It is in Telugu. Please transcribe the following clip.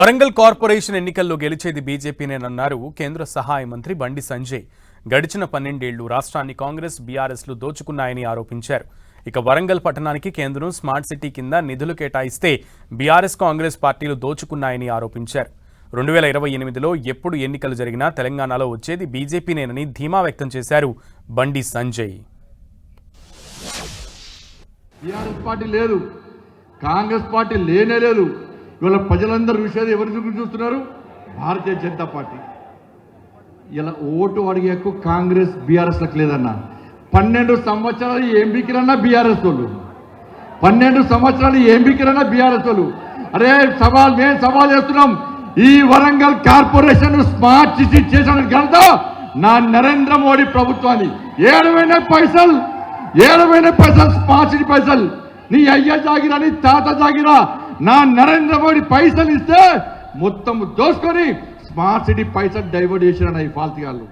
వరంగల్ కార్పొరేషన్ ఎన్నికల్లో గెలిచేది బీజేపీనేనన్నారు కేంద్ర సహాయ మంత్రి బండి సంజయ్. గడిచిన 12 ఏళ్లు రాష్ట్రాన్ని కాంగ్రెస్ బీఆర్ఎస్లు దోచుకున్నాయని ఆరోపించారు. ఇక వరంగల్ పట్టణానికి కేంద్రం స్మార్ట్ సిటీ కింద నిధులు కేటాయిస్తే బీఆర్ఎస్ కాంగ్రెస్ పార్టీలు దోచుకున్నాయని ఆరోపించారు. 2028లో ఎప్పుడు ఎన్నికలు జరిగినా తెలంగాణలో వచ్చేది బీజేపీనేనని ధీమా వ్యక్తం చేశారు బండి సంజయ్. బీఆర్ఎస్ పార్టీ లేదు, కాంగ్రెస్ పార్టీ లేనే లేదు. ఇవాళ ప్రజలందరూ విషయాలు ఎవరి గురించి చూస్తున్నారు? భారతీయ జనతా పార్టీ. ఇలా ఓటు అడిగే హక్కు కాంగ్రెస్ బీఆర్ఎస్లకు లేదన్నా. 12 సంవత్సరాలు ఏం బిక్కిరన్నా బీఆర్ఎస్ వాళ్ళు, 12 సంవత్సరాలు ఏం బిక్కిరన్నా బీఆర్ఎస్ వాళ్ళు. అరే మేము సవాల్ చేస్తున్నాం, ఈ వరంగల్ కార్పొరేషన్ స్మార్ట్ సిటీ చేసిన ఘనత నా నరేంద్ర మోడీ ప్రభుత్వాన్ని. 7 పైసలు స్మార్ట్ సిటీ పైసలు నీ అయ్య జాగిరా, నీ తాత జాగిరా, నా నరేంద్ర మోడీ పైసలు ఇస్తే మొత్తం దోసుకొని స్మార్ట్ సిటీ పైసలు డైవర్ట్ చేసిన ఈ ఫాల్తీ వాళ్ళు.